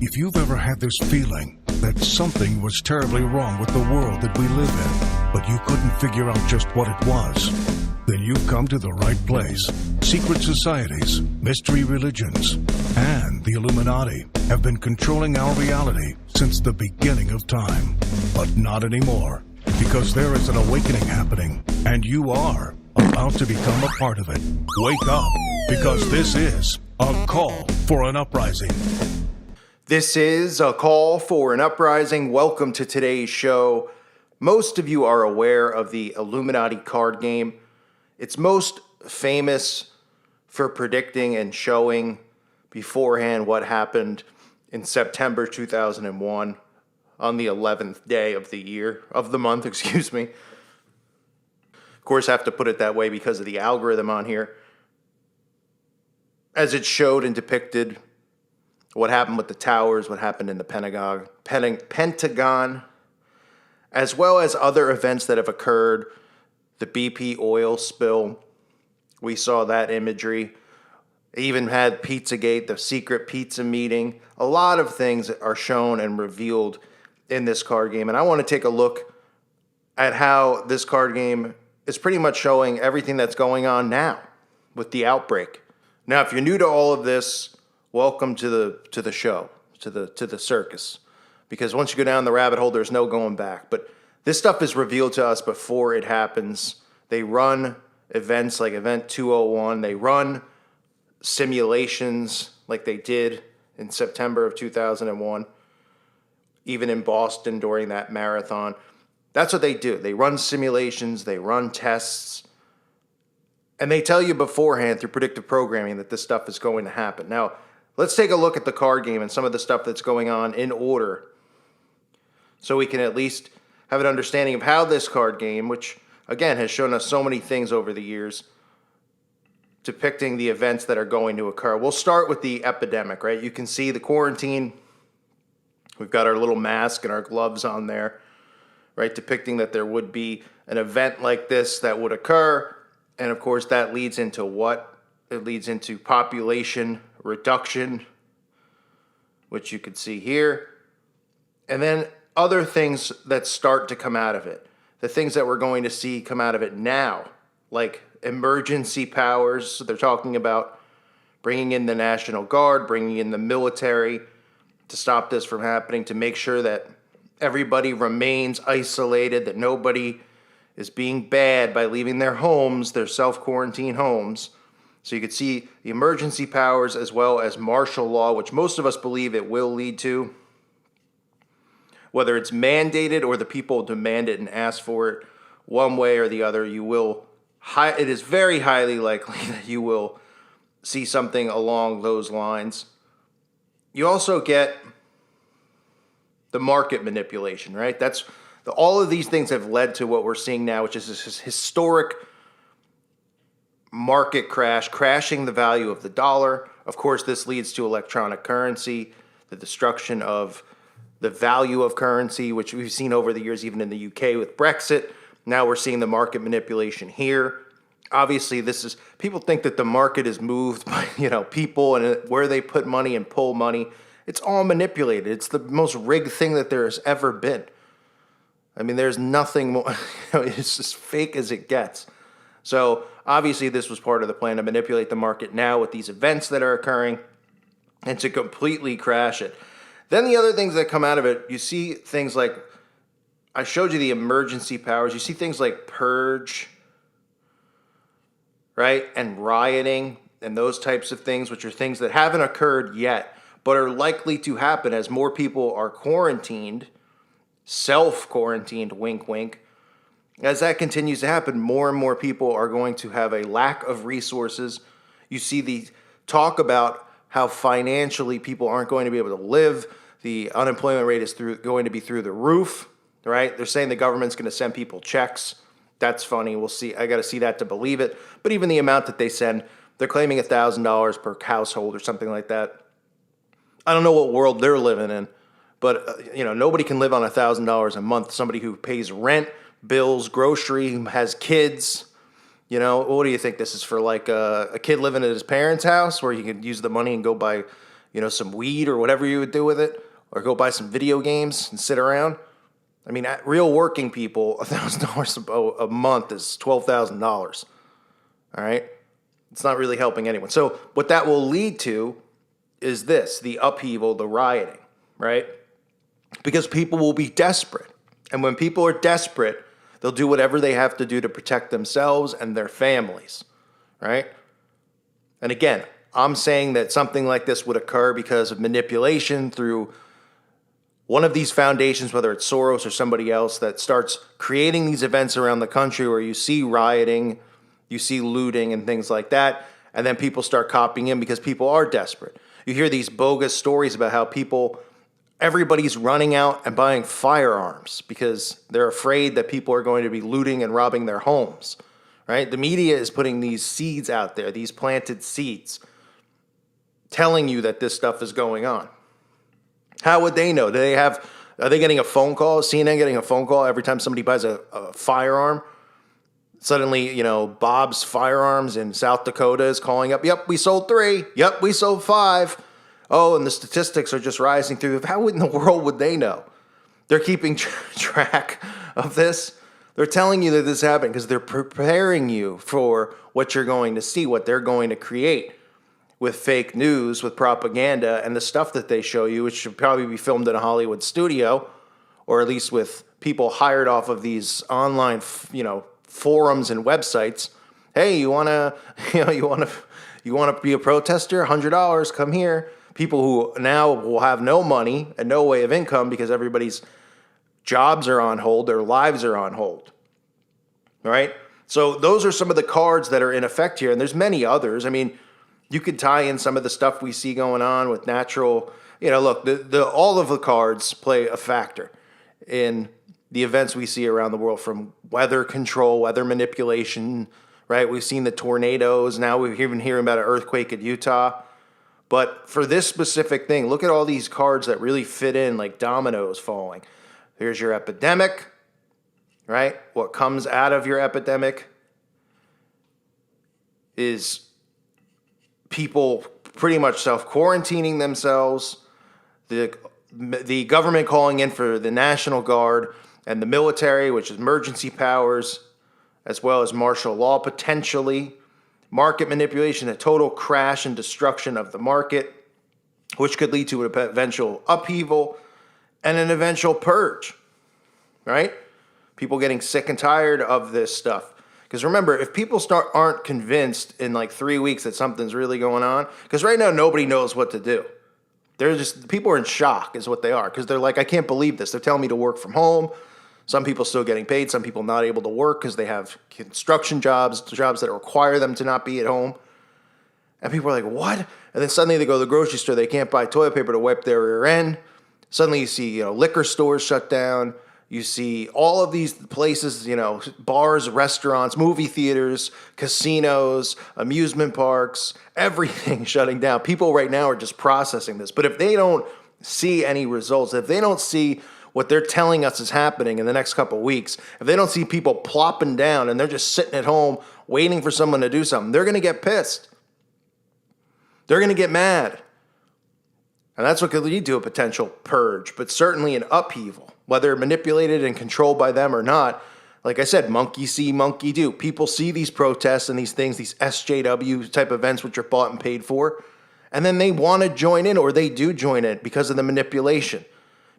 If you've ever had this feeling that something was terribly wrong with the world that we live in, but you couldn't figure out just what it was, then you've come to the right place. Secret societies, mystery religions, and the Illuminati have been controlling our reality since the beginning of time. But not anymore, because there is an awakening happening, and you are about to become a part of it. Wake up, because this is a call for an uprising. This is a call for an uprising. Welcome to today's show. Most of you are aware of the Illuminati card game. It's most famous for predicting and showing beforehand what happened in September 2001 on the 11th day of the month. Of course, I have to put it that way because of the algorithm on here. As it showed and depicted what happened with the towers, what happened in the Pentagon, as well as other events that have occurred. The BP oil spill, we saw that imagery. It even had Pizzagate, the secret pizza meeting. A lot of things are shown and revealed in this card game. And I want to take a look at how this card game is pretty much showing everything that's going on now with the outbreak. Now, if you're new to all of this, welcome to the show, to the circus. Because once you go down the rabbit hole, there's no going back. But this stuff is revealed to us before it happens. They run events like Event 201. They run simulations like they did in September of 2001, even in Boston during that marathon. That's what they do. They run simulations, they run tests, and they tell you beforehand through predictive programming that this stuff is going to happen. Now, let's take a look at the card game and some of the stuff that's going on in order so we can at least have an understanding of how this card game, which again has shown us so many things over the years, depicting the events that are going to occur. We'll start with the epidemic, right? You can see the quarantine. We've got our little mask and our gloves on there, right? Depicting that there would be an event like this that would occur. And of course, that leads into what? It leads into population reduction, which you can see here. And then other things that start to come out of it. The things that we're going to see come out of it now, like emergency powers. So they're talking about bringing in the National Guard, bringing in the military to stop this from happening, to make sure that everybody remains isolated, that nobody is being bad by leaving their homes, their self-quarantine homes. So you could see the emergency powers as well as martial law, which most of us believe it will lead to. Whether it's mandated or the people demand it and ask for it, one way or the other, it is very highly likely that you will see something along those lines. You also get the market manipulation, right? All of these things have led to what we're seeing now, which is this historic market crash, crashing the value of the dollar. Of course, this leads to electronic currency, the destruction of the value of currency, which we've seen over the years, even in the UK with Brexit. Now we're seeing the market manipulation here. Obviously, people think that the market is moved by, people and where they put money and pull money. It's all manipulated. It's the most rigged thing that there has ever been. I mean, there's nothing more, it's as fake as it gets. So obviously this was part of the plan to manipulate the market now with these events that are occurring and to completely crash it. Then the other things that come out of it, you see things like, I showed you the emergency powers. You see things like purge, right? And rioting and those types of things, which are things that haven't occurred yet, but are likely to happen as more people are quarantined, self-quarantined, wink, wink. As that continues to happen, more and more people are going to have a lack of resources. You see the talk about how financially people aren't going to be able to live. The unemployment rate is going to be through the roof, right? They're saying the government's going to send people checks. That's funny. We'll see. I got to see that to believe it. But even the amount that they send, they're claiming $1,000 per household or something like that. I don't know what world they're living in, but nobody can live on $1,000 a month. Somebody who pays rent, bills, grocery, has kids. What do you think this is for? Like a kid living at his parents' house where he can use the money and go buy some weed or whatever you would do with it, or go buy some video games and sit around. I mean, at real working people, $1,000 a month is $12,000. All right? It's not really helping anyone. So what that will lead to is this, the upheaval, the rioting, right? Because people will be desperate. And when people are desperate, they'll do whatever they have to do to protect themselves and their families, right? And again, I'm saying that something like this would occur because of manipulation through one of these foundations, whether it's Soros or somebody else, that starts creating these events around the country where you see rioting, you see looting and things like that, and then people start copying in because people are desperate. You hear these bogus stories about how everybody's running out and buying firearms because they're afraid that people are going to be looting and robbing their homes, right? The media is putting these seeds out there, these planted seeds, telling you that this stuff is going on. How would they know? Are they getting a phone call? CNN getting a phone call every time somebody buys a firearm? Suddenly, Bob's Firearms in South Dakota is calling up. Yep, we sold 3. Yep, we sold 5. Oh, and the statistics are just rising through. How in the world would they know? They're keeping track of this. They're telling you that this happened because they're preparing you for what you're going to see, what they're going to create with fake news, with propaganda, and the stuff that they show you, which should probably be filmed in a Hollywood studio, or at least with people hired off of these online, forums and websites. Hey, you wanna be a protester? $100, come here. People who now will have no money and no way of income because everybody's jobs are on hold, their lives are on hold. All right? So those are some of the cards that are in effect here, and there's many others. I mean, you could tie in some of the stuff we see going on with natural, look, all of the cards play a factor in the events we see around the world, from weather control, weather manipulation, right? We've seen the tornadoes. Now we're even hearing about an earthquake in Utah. But for this specific thing, look at all these cards that really fit in like dominoes falling. Here's your epidemic, right? What comes out of your epidemic is people pretty much self-quarantining themselves, the government calling in for the National Guard and the military, which is emergency powers, as well as martial law potentially, market manipulation, a total crash and destruction of the market, which could lead to an eventual upheaval and an eventual purge, right? People getting sick and tired of this stuff. Because remember, if people aren't convinced in like 3 weeks that something's really going on, because right now nobody knows what to do. People are in shock is what they are, because they're like, I can't believe this. They're telling me to work from home. Some people still getting paid, some people not able to work because they have construction jobs that require them to not be at home. And people are like, what? And then suddenly they go to the grocery store, they can't buy toilet paper to wipe their rear end. Suddenly you see, liquor stores shut down. You see all of these places, bars, restaurants, movie theaters, casinos, amusement parks, everything shutting down. People right now are just processing this. But if they don't see any results, if they don't see what they're telling us is happening in the next couple of weeks, if they don't see people plopping down and they're just sitting at home waiting for someone to do something, they're going to get pissed. They're going to get mad. And that's what could lead to a potential purge, but certainly an upheaval, whether manipulated and controlled by them or not. Like I said, monkey see, monkey do. People see these protests and these things, these SJW type events, which are bought and paid for, and then they want to join in, or they do join in because of the manipulation,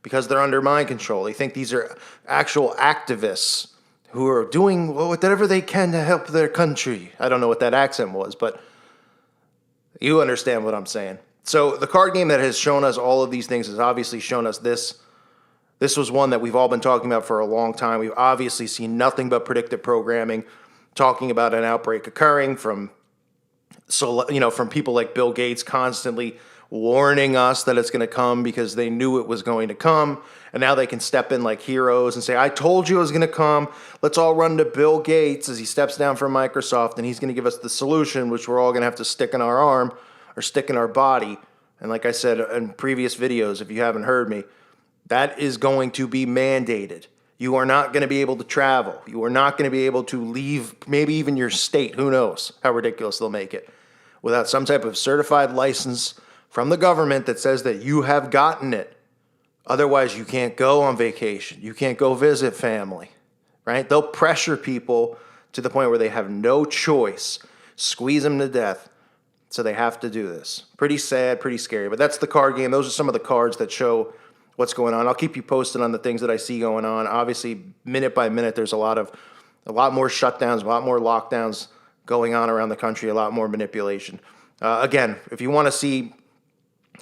because they're under mind control. They think these are actual activists who are doing whatever they can to help their country. I don't know what that accent was, but you understand what I'm saying. So the card game that has shown us all of these things has obviously shown us this. This was one that we've all been talking about for a long time. We've obviously seen nothing but predictive programming talking about an outbreak occurring from people like Bill Gates constantly warning us that it's going to come because they knew it was going to come. And now they can step in like heroes and say, I told you it was going to come. Let's all run to Bill Gates as he steps down from Microsoft, and he's going to give us the solution, which we're all going to have to stick in our arm or stick in our body. And like I said in previous videos, if you haven't heard me, that is going to be mandated. You are not going to be able to travel. You are not going to be able to leave, maybe even your state. Who knows how ridiculous they'll make it, without some type of certified license from the government that says that you have gotten it. Otherwise, you can't go on vacation. You can't go visit family, right? They'll pressure people to the point where they have no choice, squeeze them to death. So they have to do this. Pretty sad, pretty scary. But that's the card game. Those are some of the cards that show what's going on. I'll keep you posted on the things that I see going on. Obviously, minute by minute, there's a lot more shutdowns, a lot more lockdowns going on around the country, a lot more manipulation. Again, if you want to see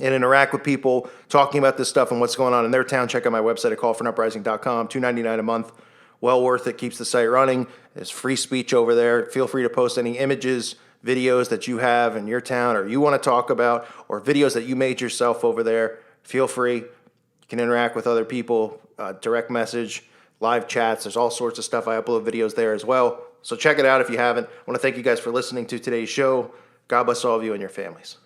and interact with people talking about this stuff and what's going on in their town, check out my website at callfornuprising.com. $2.99 a month. Well worth it. Keeps the site running. There's free speech over there. Feel free to post any images, videos that you have in your town or you want to talk about, or videos that you made yourself over there. Feel free. You can interact with other people, direct message, live chats. There's all sorts of stuff. I upload videos there as well. So check it out if you haven't. I want to thank you guys for listening to today's show. God bless all of you and your families.